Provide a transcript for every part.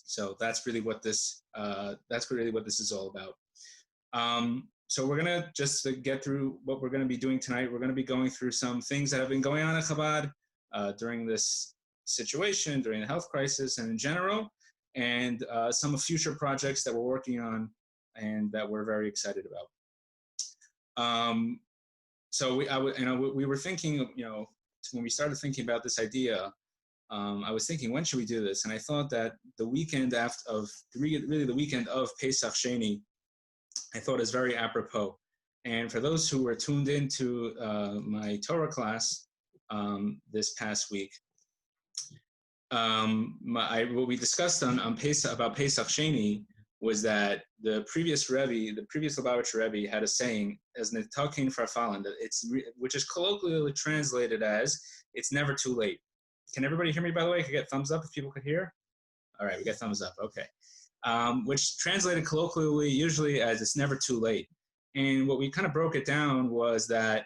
So that's really what this is all about. So we're gonna just to get through what we're gonna be doing tonight. We're gonna be going through some things that have been going on at Chabad during this situation, during the health crisis, and in general, and some future projects that we're working on and that we're very excited about. So we were thinking, when we started thinking about this idea, I was thinking, when should we do this? And I thought that the weekend the weekend of Pesach Sheni, I thought is very apropos. And for those who were tuned into my Torah class this past week, what we discussed on Pesach, about Pesach Sheni, was that the previous Lubavitcher Rebbe had a saying, as Netakin Farfalin, which is colloquially translated as, it's never too late. Can everybody hear me, by the way? Could get thumbs up if people could hear? All right, we get thumbs up, okay. Which translated colloquially usually as it's never too late. And what we kind of broke it down was that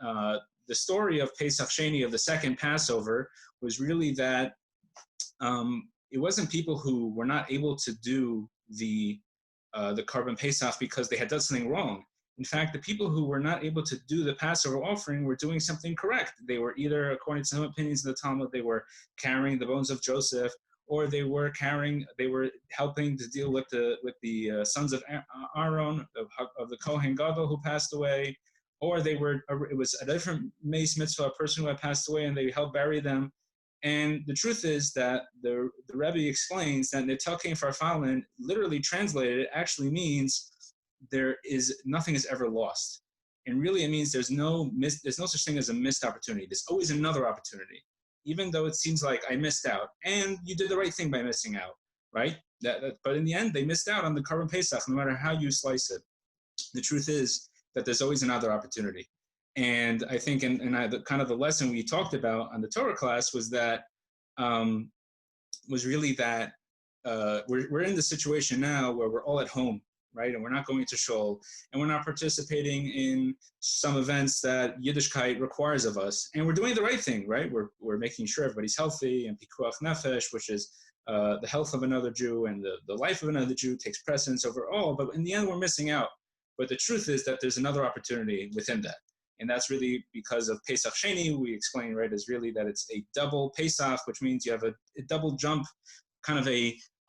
the story of Pesach Sheni, of the second Passover, was really that it wasn't people who were not able to do the Korban Pesach because they had done something wrong. In fact, the people who were not able to do the Passover offering were doing something correct. They were either, according to some opinions of the Talmud, they were carrying the bones of Joseph, or they were helping to deal with the sons of Aaron, of the Kohen Gadol who passed away, or it was a different Meis Mitzvah, a person who had passed away, and they helped bury them. And the truth is that the Rebbe explains that Netakin Farfalin, literally translated, actually means nothing is ever lost. And really it means there's no such thing as a missed opportunity. There's always another opportunity, even though it seems like I missed out. And you did the right thing by missing out, right? But in the end, they missed out on the Korban Pesach, no matter how you slice it. The truth is that there's always another opportunity. And I think the lesson we talked about on the Torah class was that, we're in the situation now where we're all at home, right? And we're not going to shul, and we're not participating in some events that Yiddishkeit requires of us. And we're doing the right thing, right? We're making sure everybody's healthy, and pikuach nefesh, which is the health of another Jew and the life of another Jew, takes precedence over all. But in the end, we're missing out. But the truth is that there's another opportunity within that. And that's really because of Pesach Sheni, we explain, right, is really that it's a double Pesach, which means you have a double jump, kind of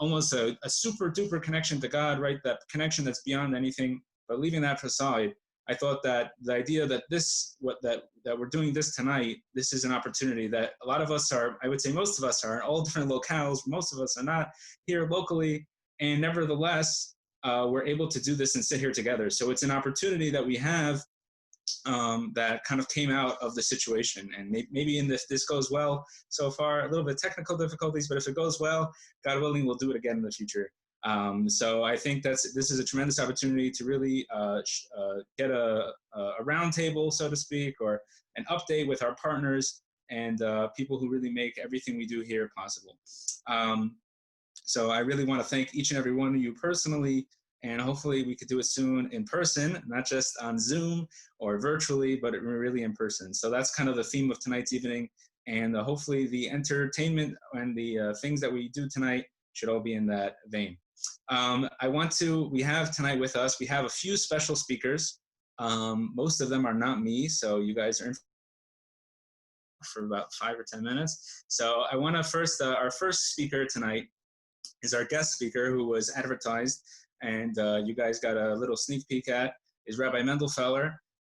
almost a super duper connection to God, right? That connection that's beyond anything. But leaving that aside, I thought that the idea that that we're doing this tonight, this is an opportunity that a lot of us are, I would say most of us are in all different locales. Most of us are not here locally, and nevertheless, we're able to do this and sit here together. So it's an opportunity that we have that kind of came out of the situation. And maybe this goes well so far, a little bit of technical difficulties, but if it goes well, God willing, we'll do it again in the future. So I think this is a tremendous opportunity to really get a roundtable, so to speak, or an update with our partners and people who really make everything we do here possible. So I really want to thank each and every one of you personally, and hopefully we could do it soon in person, not just on Zoom or virtually, but really in person. So that's kind of the theme of tonight's evening, and hopefully the entertainment and the things that we do tonight should all be in that vein. We have tonight with us, we have a few special speakers. Most of them are not me, so you guys are in for about 5 or 10 minutes. So I want to our first speaker tonight is our guest speaker who was advertised, and you guys got a little sneak peek at, is Rabbi Mendel.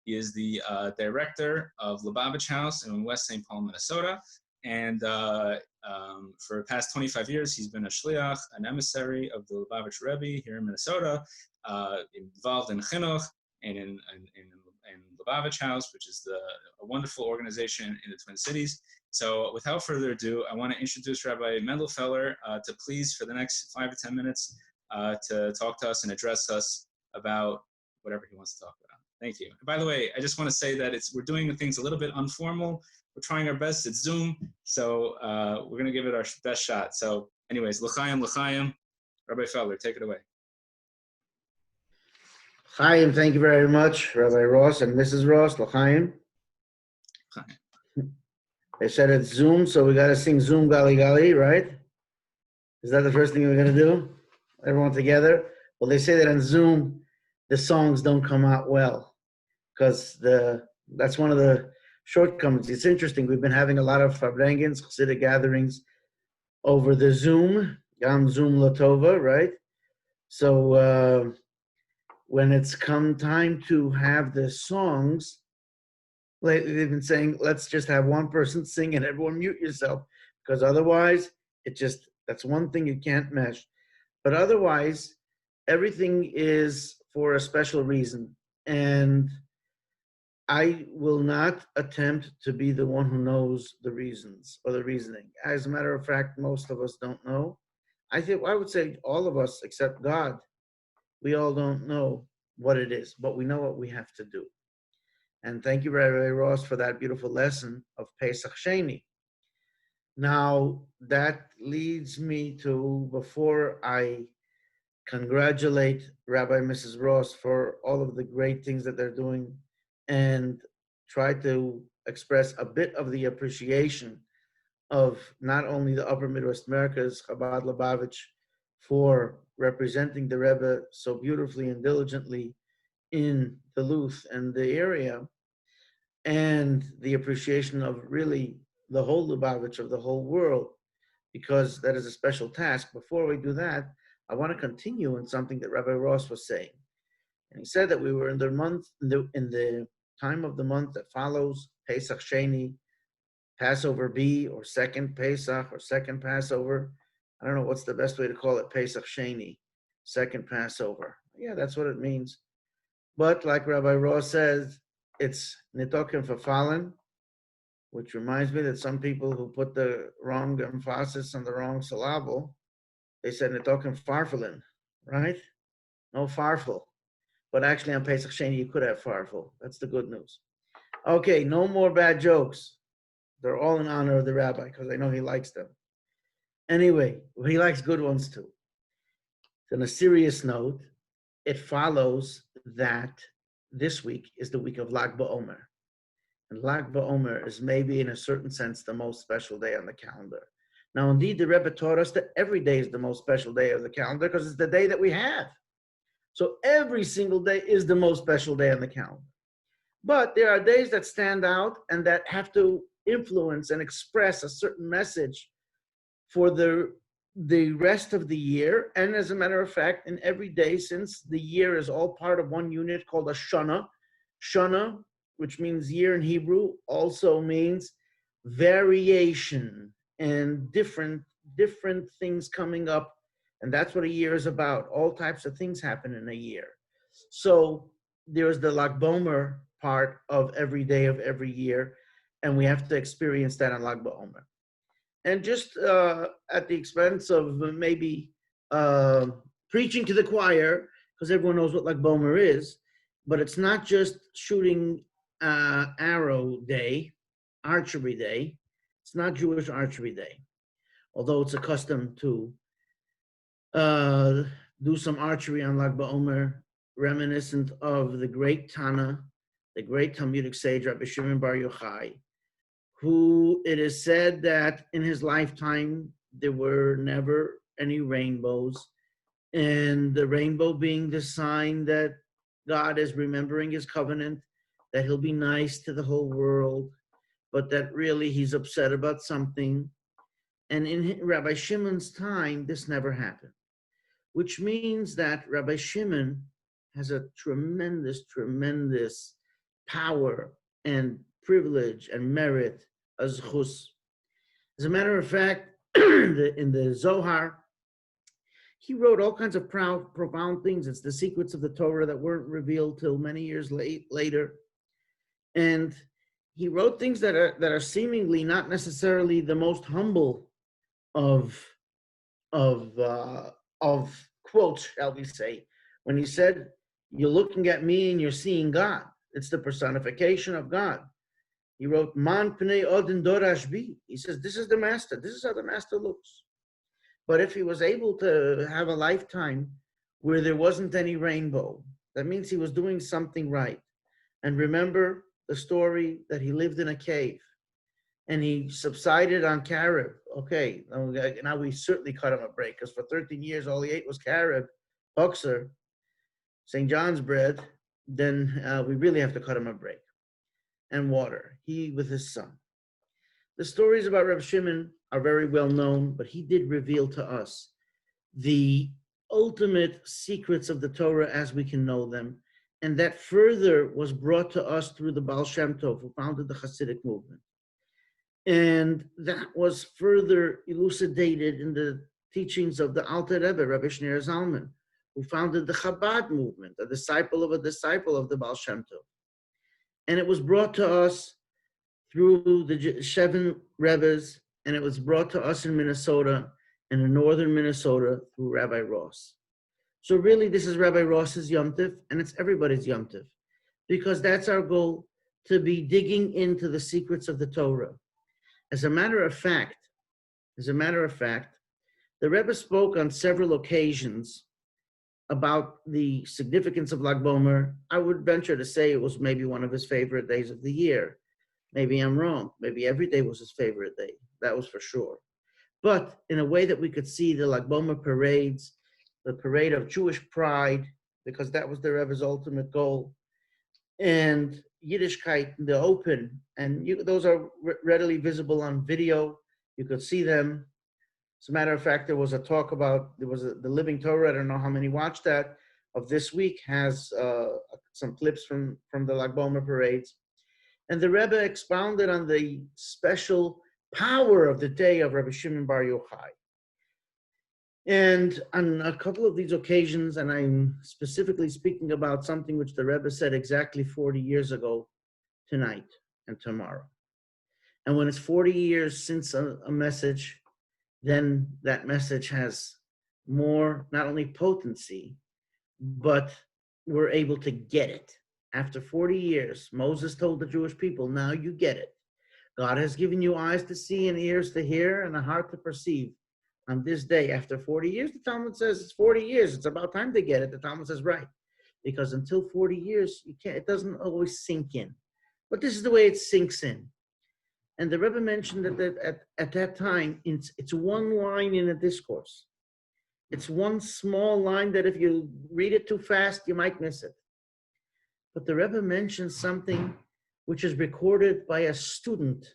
He is the director of Lubavitch House in West St. Paul, Minnesota. And for the past 25 years, he's been a shliach, an emissary of the Lubavitch Rebbe here in Minnesota, involved in chinuch and in Lubavitch House, which is a wonderful organization in the Twin Cities. So without further ado, I want to introduce Rabbi Mendel to please, for the next 5 to 10 minutes, to talk to us and address us about whatever he wants to talk about. Thank you. And by the way, I just want to say that we're doing things a little bit informal. We're trying our best. It's Zoom, so we're going to give it our best shot. So anyways, l'chaim, Rabbi Feller, take it away. Chaim, thank you very much, Rabbi Ross and Mrs. Ross, l'chaim. They said it's Zoom, so we got to sing Zoom Gali Gali, right? Is that the first thing we're going to do? Everyone together? Well, they say that on Zoom, the songs don't come out well because that's one of the shortcomings. It's interesting. We've been having a lot of Fabrengens, Chassidic gatherings over the Zoom, Gam Zoom Latova, right? So when it's come time to have the songs, lately they've been saying, let's just have one person sing and everyone mute yourself, because otherwise that's one thing you can't mesh. But otherwise, everything is for a special reason. And I will not attempt to be the one who knows the reasons or the reasoning. As a matter of fact, most of us don't know. I would say all of us except God, we all don't know what it is, but we know what we have to do. And thank you, Rabbi Ross, for that beautiful lesson of Pesach Sheni. Now, that leads me to, before I congratulate Rabbi and Mrs. Ross for all of the great things that they're doing and try to express a bit of the appreciation of not only the Upper Midwest Americas, Chabad Lubavitch, for representing the Rebbe so beautifully and diligently in Duluth and the area, and the appreciation of really the whole Lubavitch of the whole world, because that is a special task. Before we do that, I want to continue in something that Rabbi Ross was saying. And he said that we were in the time of the month that follows Pesach Sheni, Passover B, or second Pesach, or second Passover. I don't know what's the best way to call it, Pesach Sheni, second Passover. Yeah, that's what it means. But like Rabbi Ross says, it's Nitokim for fallen, which reminds me that some people who put the wrong emphasis on the wrong syllable, they said Nitokim farfalin, right? No farfel. But actually on Pesach Sheni, you could have farfel. That's the good news. Okay, no more bad jokes. They're all in honor of the rabbi because I know he likes them. Anyway, he likes good ones too. On a serious note, it follows that this week is the week of Lag BaOmer. And Lag BaOmer is maybe in a certain sense the most special day on the calendar. Now, indeed, the Rebbe taught us that every day is the most special day of the calendar because it's the day that we have. So every single day is the most special day on the calendar. But there are days that stand out and that have to influence and express a certain message for the rest of the year. And as a matter of fact, in every day, since the year is all part of one unit called a Shana, Shana, which means year in Hebrew, also means variation and different things coming up. And that's what a year is about. All types of things happen in a year. So there's the Lag BaOmer part of every day of every year, and we have to experience that on Lag BaOmer. And just at the expense of maybe preaching to the choir, because everyone knows what Lag BaOmer is, but it's not just shooting arrow day, archery day. It's not Jewish archery day, although it's a custom to do some archery on Lag BaOmer, reminiscent of the great Tana, the great Talmudic sage Rabbi Shimon Bar Yochai, who it is said that in his lifetime there were never any rainbows, and the rainbow being the sign that God is remembering his covenant, that he'll be nice to the whole world, but that really he's upset about something. And in Rabbi Shimon's time, this never happened, which means that Rabbi Shimon has a tremendous power and privilege and merit as chus. As a matter of fact, in the Zohar, he wrote all kinds of profound things. It's the secrets of the Torah that weren't revealed till many years later. And he wrote things that are seemingly not necessarily the most humble of quotes, shall we say, when he said, "You're looking at me and you're seeing God." It's the personification of God. He wrote, "Man pnei odin dorash bi." He says, this is the master. This is how the master looks. But if he was able to have a lifetime where there wasn't any rainbow, that means he was doing something right. And remember the story that he lived in a cave. and he subsided on carob. Okay, now we certainly cut him a break, because for 13 years all he ate was carob, Huxer, St. John's bread. Then we really have to cut him a break. And water, he with his son. The stories about Reb Shimon are very well known, but he did reveal to us the ultimate secrets of the Torah as we can know them, and that further was brought to us through the Baal Shem Tov, who founded the Hasidic movement. And that was further elucidated in the teachings of the Alter Rebbe, Rabbi Shneur Zalman, who founded the Chabad movement, a disciple of the Baal Shem Tov. And it was brought to us through the Shevin Rebbes, and it was brought to us in Minnesota, and in northern Minnesota through Rabbi Ross. So really, this is Rabbi Ross's Yom Tov, and it's everybody's Yom Tov, because that's our goal, to be digging into the secrets of the Torah. As a matter of fact, the Rebbe spoke on several occasions about the significance of Lag Bomer. I would venture to say it was maybe one of his favorite days of the year. Maybe I'm wrong. Maybe every day was his favorite day. That was for sure. But in a way that we could see the Lag Bomer parades, the parade of Jewish pride, because that was the Rebbe's ultimate goal, and Yiddishkeit in the open. And those are readily visible on video. You could see them. As a matter of fact, there was a talk about, the Living Torah, I don't know how many watched that, of this week, has some clips from the Lag Bomer parades. And the Rebbe expounded on the special power of the day of Rabbi Shimon Bar Yochai. And on a couple of these occasions, and I'm specifically speaking about something which the Rebbe said exactly 40 years ago, tonight and tomorrow. And when it's 40 years since a message, then that message has more, not only potency, but we're able to get it. After 40 years, Moses told the Jewish people, now you get it. God has given you eyes to see and ears to hear and a heart to perceive. On this day, after 40 years, the Talmud says it's 40 years. It's about time to get it. The Talmud says, right. Because until 40 years, you can't, it doesn't always sink in. But this is the way it sinks in. And the Rebbe mentioned that at that time, it's one line in a discourse. It's one small line that if you read it too fast, you might miss it. But the Rebbe mentioned something which is recorded by a student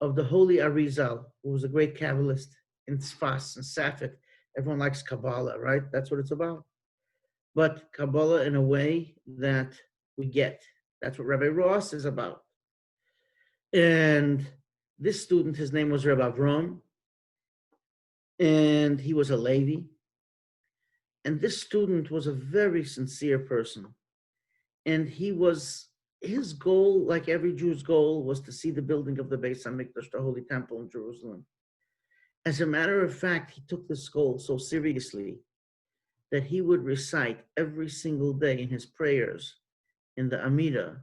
of the Holy Arizal, who was a great Kabbalist in Sfas and Safed. Everyone likes Kabbalah, right? That's what it's about. But Kabbalah in a way that we get. That's what Rabbi Ross is about. And this student, his name was Rabbi Avram, and he was a Levi. And this student was a very sincere person. And his goal, like every Jew's goal, was to see the building of the Beis HaMikdash, the Holy Temple in Jerusalem. As a matter of fact, he took this goal so seriously that he would recite every single day in his prayers in the Amidah,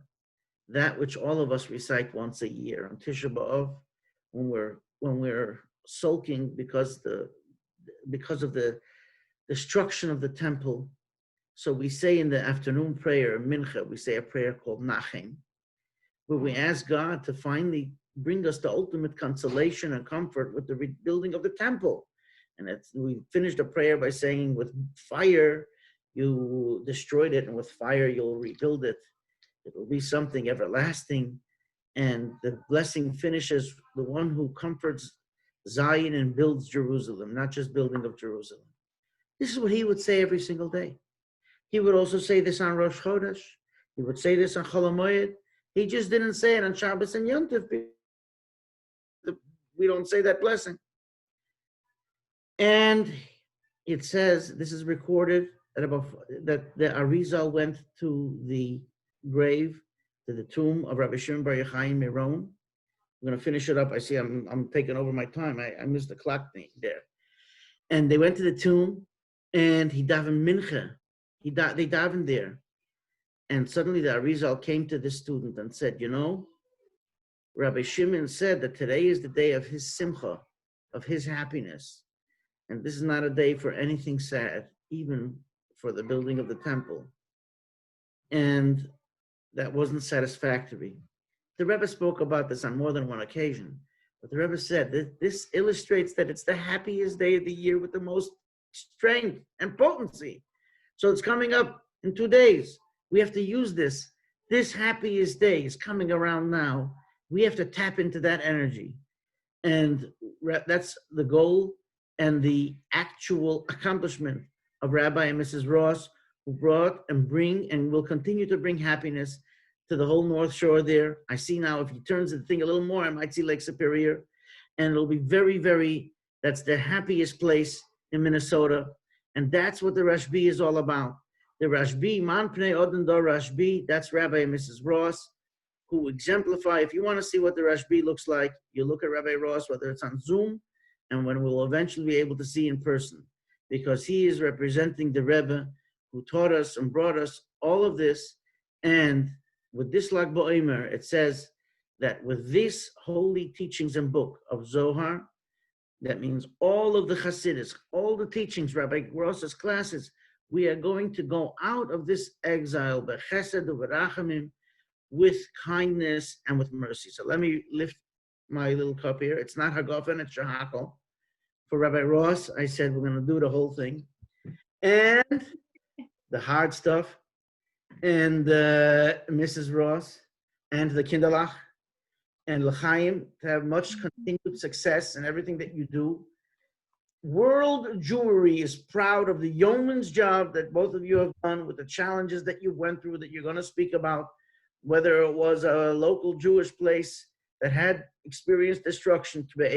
that which all of us recite once a year on Tisha B'Av, when we're sulking because of the destruction of the temple. So we say in the afternoon prayer, Mincha, we say a prayer called Nachem, where we ask God to finally bring us the ultimate consolation and comfort with the rebuilding of the temple. And we finished the prayer by saying, with fire, you destroyed it, and with fire, you'll rebuild it. It will be something everlasting. And the blessing finishes, the one who comforts Zion and builds Jerusalem, not just building of Jerusalem. This is what he would say every single day. He would also say this on Rosh Chodesh. He would say this on Chol HaMoed. He just didn't say it on Shabbos and Yom Tov. We don't say that blessing. And it says, this is recorded, that the Arizal went to the grave, to the tomb of Rabbi Shimon Bar Yochai in Meron. I'm going to finish it up. I see I'm taking over my time. I missed the clock thing there. And they went to the tomb, and he davened mincha. They davened there. And suddenly the Arizal came to this student and said, you know, Rabbi Shimon said that today is the day of his simcha, of his happiness. And this is not a day for anything sad, even for the building of the temple. And that wasn't satisfactory. The Rebbe spoke about this on more than one occasion. But the Rebbe said that this illustrates that it's the happiest day of the year with the most strength and potency. So it's coming up in 2 days. We have to use this. This happiest day is coming around now. We have to tap into that energy. And that's the goal and the actual accomplishment of Rabbi and Mrs. Ross, who brought and bring and will continue to bring happiness to the whole North Shore there. I see now, if he turns the thing a little more, I might see Lake Superior. And it'll be very, very, that's the happiest place in Minnesota. And that's what the Rashbi is all about. The Rashbi, Man Pnei Odin Dor Rashbi, that's Rabbi and Mrs. Ross, who exemplify. If you want to see what the Rashbi looks like, you look at Rabbi Ross, whether it's on Zoom, and when we'll eventually be able to see in person, because he is representing the Rebbe who taught us and brought us all of this. And with this Lag BaOmer, it says that with these holy teachings and book of Zohar, that means all of the Hasidus, all the teachings, Rabbi Ross's classes, we are going to go out of this exile b'chesed u'berachamim, with kindness and with mercy. So let me lift my little cup here. It's not Hagofen, it's Shahakal. For Rabbi Ross, I said we're going to do the whole thing. And the hard stuff. And Mrs. Ross and the Kinderlach and L'chaim, to have much continued success in everything that you do. World Jewelry is proud of the yeoman's job that both of you have done with the challenges that you went through, that you're going to speak about, whether it was a local Jewish place that had experienced destruction. You're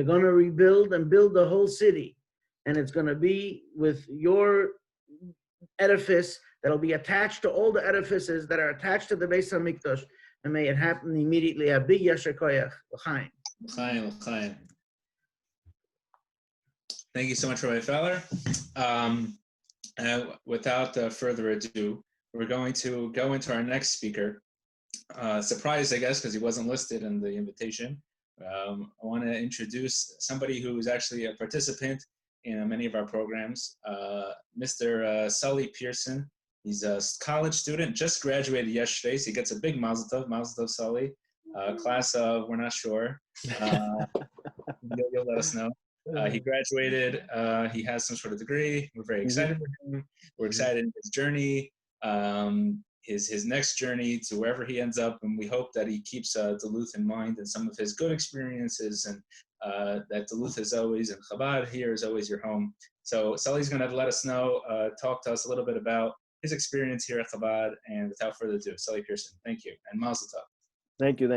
going to rebuild and build the whole city. And it's going to be with your edifice that'll be attached to all the edifices that are attached to the Beis HaMikdash. And may it happen immediately. Abi Yasher Koyach. L'chaim. L'chaim, l'chaim. Thank you so much, Rabbi Feller. Without further ado, we're going to go into our next speaker. Surprised, I guess, because he wasn't listed in the invitation. I want to introduce somebody who is actually a participant in many of our programs, Mr. Sully Pearson. He's a college student, just graduated yesterday, so he gets a big mazel tov, Sully. Class of, we're not sure. You'll let us know. He graduated, he has some sort of degree. We're very excited for him. We're excited in his journey, his next journey to wherever he ends up, and we hope that he keeps Duluth in mind and some of his good experiences, and that Duluth is always, and Chabad here is always your home. So Sully's going to let us know, talk to us a little bit about his experience here at Chabad, and without further ado, Sully Pearson, thank you, and mazel tov. Thank you.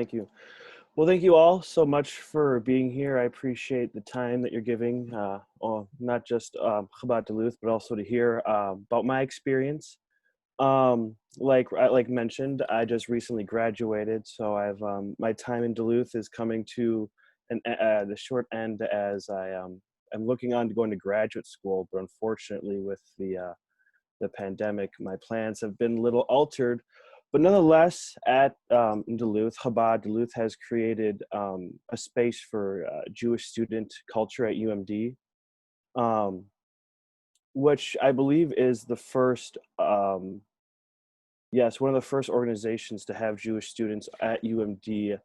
Well, thank you all so much for being here. I appreciate the time that you're giving, not just Chabad Duluth, but also to hear about my experience. Like mentioned, I just recently graduated, so I've my time in Duluth is coming to the short end, as I'm looking on to going to graduate school. But unfortunately, with the pandemic, my plans have been a little altered. But nonetheless, at Duluth, Chabad Duluth has created a space for Jewish student culture at UMD, which I believe is the first, one of the first organizations to have Jewish students at UMD,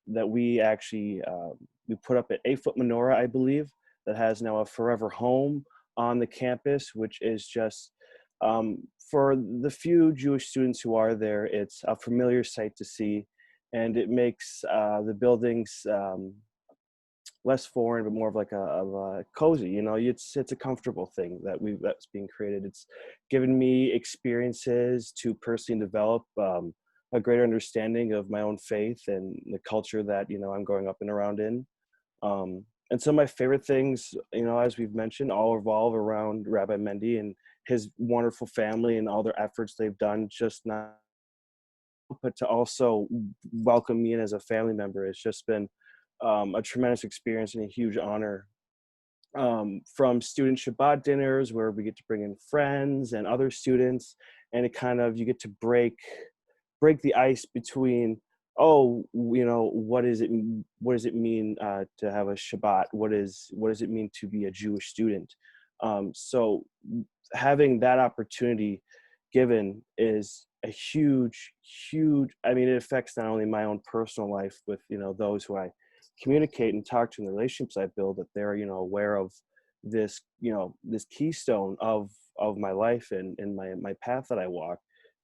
that we actually, we put up an 8-foot menorah, I believe, that has now a forever home on the campus, which is just, for the few Jewish students who are there, it's a familiar sight to see, and it makes the buildings less foreign, but more of like a cozy. You know, it's a comfortable thing that's being created. It's given me experiences to personally develop a greater understanding of my own faith and the culture that I'm growing up and around in. And some of my favorite things, as we've mentioned, all revolve around Rabbi Mendel and his wonderful family and all their efforts they've done, just not, but to also welcome me in as a family member. It's just been a tremendous experience and a huge honor. From student Chabad dinners, where we get to bring in friends and other students, and it kind of, you get to break the ice between, what does it mean to have a Shabbat? What does it mean to be a Jewish student? So having that opportunity given is a huge, I mean, it affects not only my own personal life with, those who I communicate and talk to in the relationships I build, that they're, aware of this, this keystone of my life and my path that I walk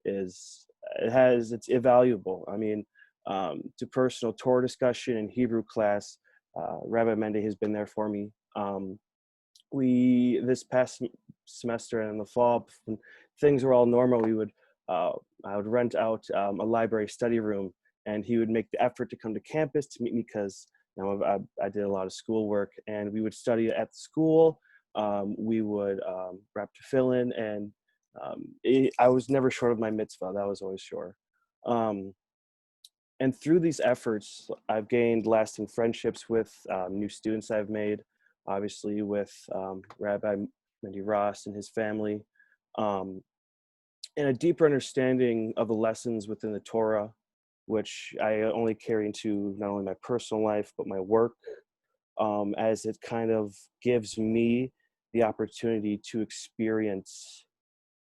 it's invaluable. I mean, to personal Torah discussion and Hebrew class, Rabbi Mendel has been there for me. This past semester and in the fall, when things were all normal, I would rent out a library study room, and he would make the effort to come to campus to meet me because I did a lot of schoolwork, and we would study at the school. We would wrap tefillin, and I was never short of my mitzvah. That was always sure. And through these efforts, I've gained lasting friendships with new students I've made, obviously with Rabbi Mendel Ross and his family, and a deeper understanding of the lessons within the Torah, which I only carry into not only my personal life, but my work, as it kind of gives me the opportunity to experience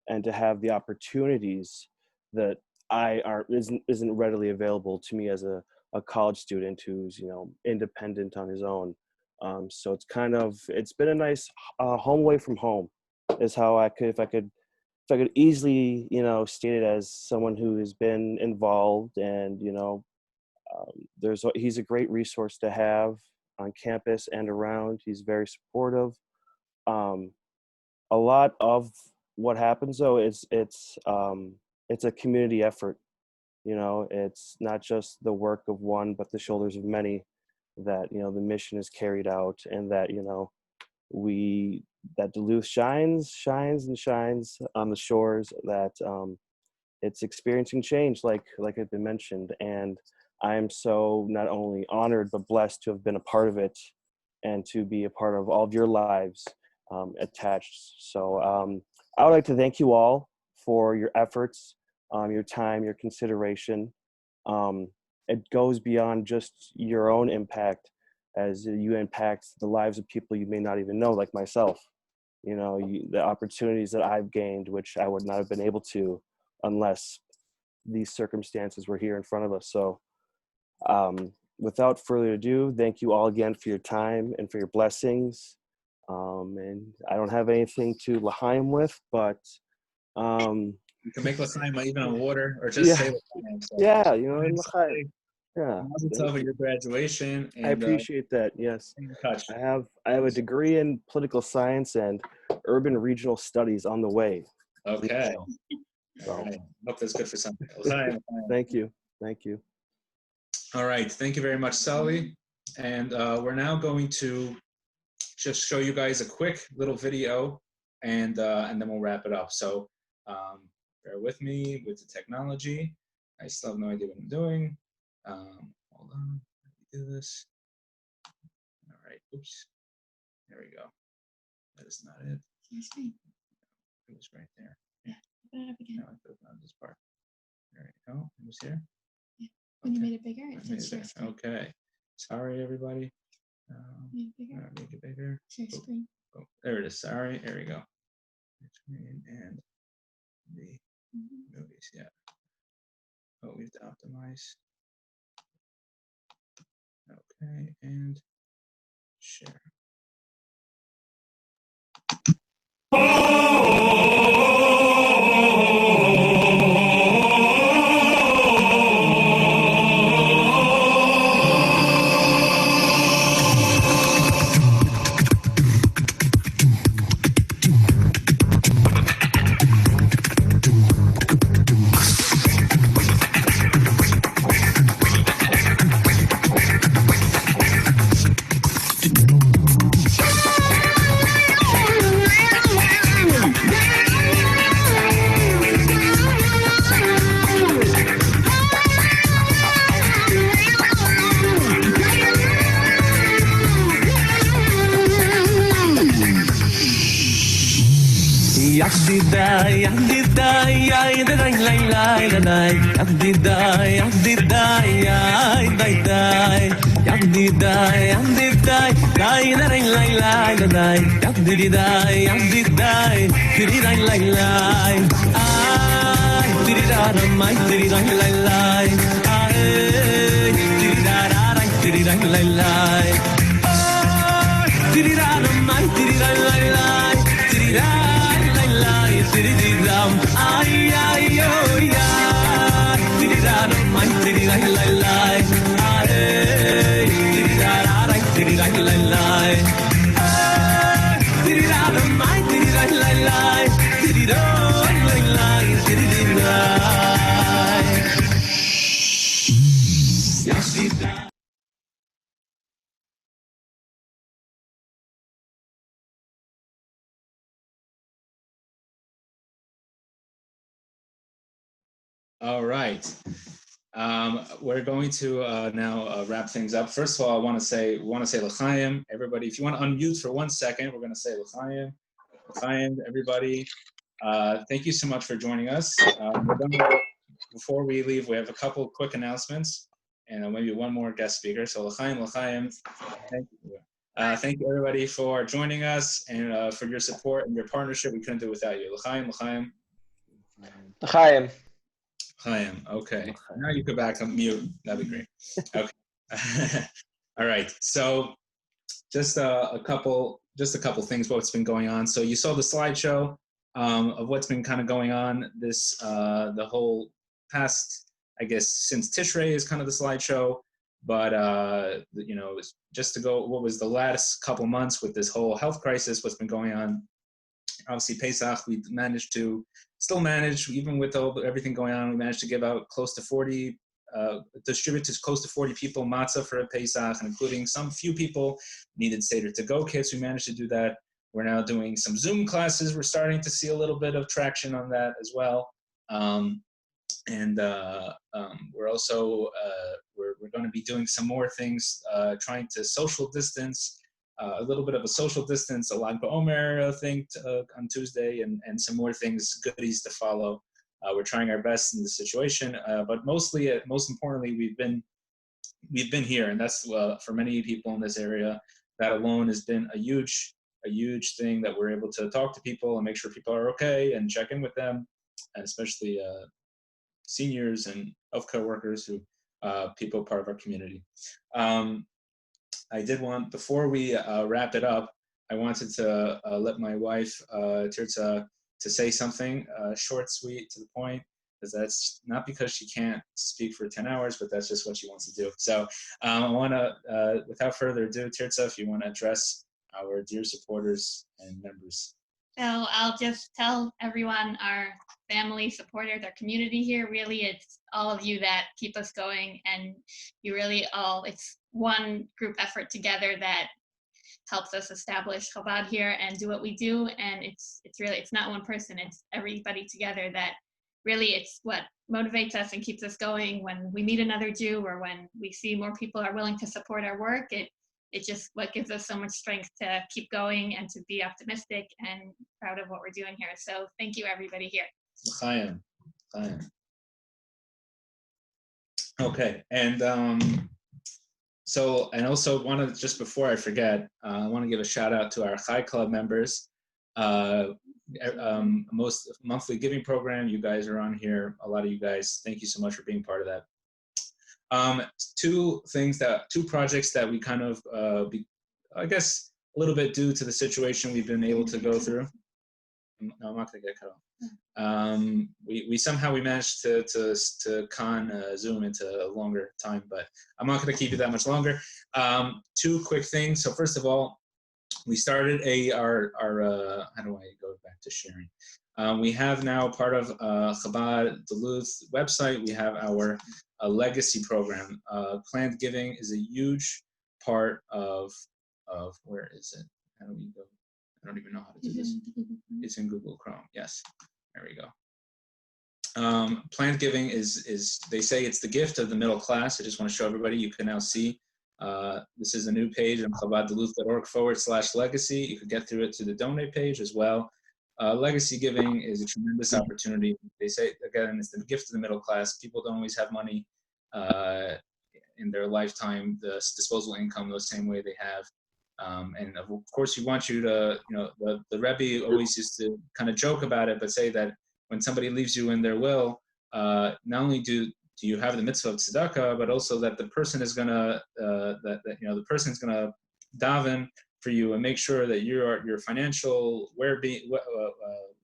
and to have the opportunities that isn't readily available to me as a college student who's independent on his own. So it's been a nice home away from home, is how if I could easily state it, as someone who has been involved, and he's a great resource to have on campus and around. He's very supportive. A lot of what happens though is it's a community effort. It's not just the work of one, but the shoulders of many, that the mission is carried out, and that that Duluth shines and shines on the shores, that it's experiencing change, like had been mentioned. And I am so not only honored but blessed to have been a part of it, and to be a part of all of your lives attached. So I would like to thank you all for your efforts, your time, your consideration. It goes beyond just your own impact, as you impact the lives of people you may not even know, like myself. The opportunities that I've gained, which I would not have been able to unless these circumstances were here in front of us. So without further ado, thank you all again for your time and for your blessings. And I don't have anything to l'chaim with, but you can make l'chaim even on water, or just say l'chaim. So. Yeah, in l'chaim. Yeah. Tell me your graduation. And, I appreciate that. Yes. I have a degree in political science and urban regional studies on the way. Okay. So. All right. Hope that's good for something. Thank you. All right. Thank you very much, Sully. And we're now going to just show you guys a quick little video, and then we'll wrap it up. So bear with me with the technology. I still have no idea what I'm doing. Hold on, let me do this. All right, oops, there we go. That is not it. It was right there. Yeah. Put it up again. No, I put it on this part. There we go. It was here. Yeah. When you made it bigger, it says share screen. Okay. Sorry, everybody. Make it bigger. Make it bigger. Share screen. Oh, there it is. Sorry. There we go. Screen and the movies. Yeah. Oh, we have to optimize. Okay, and share. Die, All right. We're going to now wrap things up. First of all, I want to say l'chaim. Everybody, if you want to unmute for 1 second, we're going to say l'chaim. L'chaim, everybody. Thank you so much for joining us. Before we leave, we have a couple quick announcements and maybe one more guest speaker. So l'chaim, l'chaim. Thank you. Thank you everybody for joining us and for your support and your partnership. We couldn't do it without you. L'chaim, l'chaim. L'chaim. Chaim. Okay. Now you go back on mute. That'd be great. Okay. All right. So just a couple things what's been going on. So you saw the slideshow of what's been kind of going on this the whole past, I guess, since Tishrei is kind of the slideshow. But just to go, what was the last couple months with this whole health crisis? What's been going on? Obviously, Pesach, we still manage, even with everything going on, we managed to give out close to 40, distribute to close to 40 people matzah for a Pesach, and including some few people needed Seder to go kits. We managed to do that. We're now doing some Zoom classes. We're starting to see a little bit of traction on that as well. We're also, we're going to be doing some more things, trying to social distance, a little bit of a social distance, a Lag BaOmer thing on Tuesday, and some more things, goodies to follow. We're trying our best in the situation, but most importantly, we've been here, and that's for many people in this area. That alone has been a huge thing that we're able to talk to people and make sure people are okay and check in with them, and especially seniors and healthcare workers who people part of our community. I did want, before we wrap it up, I wanted to let my wife, Tirza, to say something short, sweet, to the point, because that's not because she can't speak for 10 hours, but that's just what she wants to do. So I want to, without further ado, Tirza, if you want to address our dear supporters and members. So I'll just tell everyone, our family, supporters, our community here, really it's all of you that keep us going, and you really all, it's one group effort together that helps us establish Chabad here and do what we do. And it's not one person, it's everybody together that really, it's what motivates us and keeps us going. When we meet another Jew or when we see more people are willing to support our work, it's just what gives us so much strength to keep going and to be optimistic and proud of what we're doing here. So thank you everybody here. L'chaim. Okay, and so, and also wanted, just before I forget, I want to give a shout out to our Chai Club members. Most monthly giving program, you guys are on here. A lot of you guys, thank you so much for being part of that. Two projects that we kind of, I guess, a little bit due to the situation we've been able to go through. No, I'm not going to get cut off. We managed to con Zoom into a longer time, but I'm not going to keep you that much longer. Two quick things. So first of all, we started our how do I go back to sharing? We have now part of Chabad Duluth website. We have our legacy program. Planned giving is a huge part of where is it? How do we go? I don't even know how to do this. It's in Google Chrome. Yes, there we go. Planned giving is they say it's the gift of the middle class. I just want to show everybody. You can now see this is a new page on chabadduluth.org/legacy. You can get through it to the donate page as well. Legacy giving is a tremendous opportunity. They say, again, it's the gift of the middle class. People don't always have money in their lifetime, the disposable income, the same way they have. And of course, we want you to, the Rabbi always used to kind of joke about it, but say that when somebody leaves you in their will, not only do you have the mitzvah of tzedakah, but also that the person is gonna the person is gonna daven for you and make sure that your financial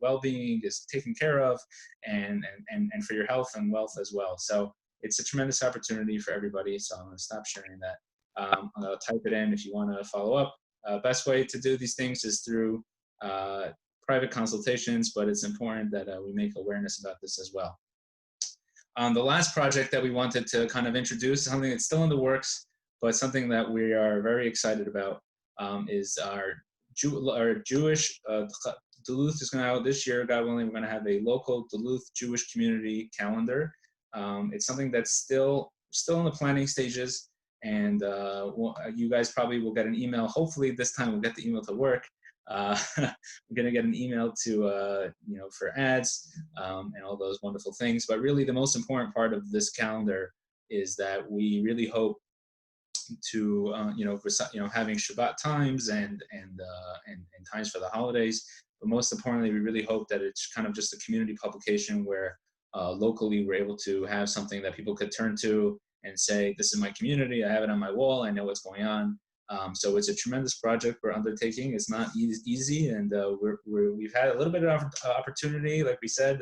well-being is taken care of, and for your health and wealth as well. So it's a tremendous opportunity for everybody. So I'm going to stop sharing that. I'll type it in if you want to follow up. Best way to do these things is through private consultations, but it's important that we make awareness about this as well. The last project that we wanted to kind of introduce, something that's still in the works, but something that we are very excited about, is our Jewish Duluth is going to out this year. God willing, we're going to have a local Duluth Jewish community calendar. It's something that's still in the planning stages, and you guys probably will get an email. Hopefully this time we'll get the email to work. We're going to get an email to for ads and all those wonderful things. But really, the most important part of this calendar is that we really hope to having Shabbat times and times for the holidays. But most importantly, we really hope that it's kind of just a community publication where locally we're able to have something that people could turn to and say, this is my community, I have it on my wall, I know what's going on. So it's a tremendous project we're undertaking. It's not easy, and we've had a little bit of opportunity. Like we said,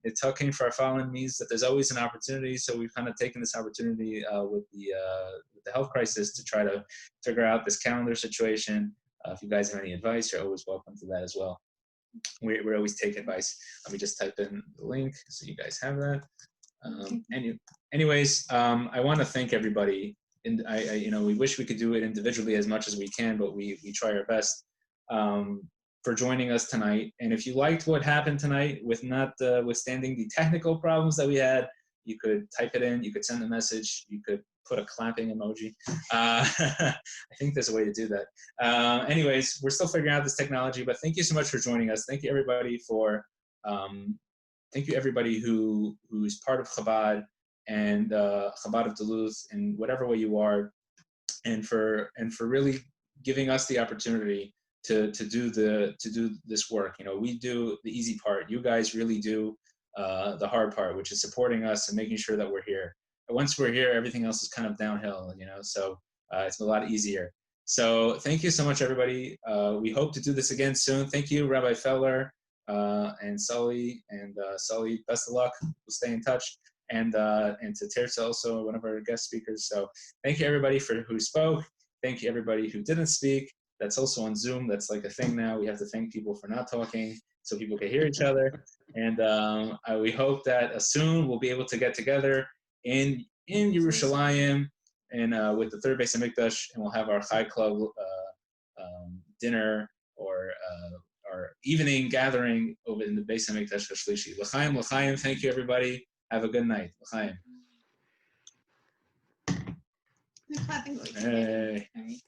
it's talking for our fallen means that there's always an opportunity. So we've kind of taken this opportunity with the health crisis to try to figure out this calendar situation. If you guys have any advice, you're always welcome to that as well. We always take advice. Let me just type in the link so you guys have that. Anyways, I want to thank everybody. And we wish we could do it individually as much as we can, but we try our best for joining us tonight. And if you liked what happened tonight, withstanding the technical problems that we had, you could type it in, you could send a message, you could put a clapping emoji. I think there's a way to do that. Anyways, we're still figuring out this technology, but thank you so much for joining us. Thank you everybody who's part of Chabad and Chabad of Duluth in whatever way you are, and for really giving us the opportunity to do this work. We do the easy part. You guys really do the hard part, which is supporting us and making sure that we're here. And once we're here, everything else is kind of downhill, so it's a lot easier. So thank you so much, everybody. We hope to do this again soon. Thank you, Rabbi Feller and Sully. And Sully, best of luck. We'll stay in touch. And to Tirza, also one of our guest speakers. So thank you everybody who spoke. Thank you everybody who didn't speak. That's also on Zoom. That's like a thing now. We have to thank people for not talking so people can hear each other. And we hope that soon we'll be able to get together in Yerushalayim and with the third Beis HaMikdash, and we'll have our Chai Club dinner or evening gathering over in the Beis HaMikdash Shlishi. L'chaim, l'chaim. Thank you everybody. Have a good night. L'chaim. The clapping voice. Hey. All right.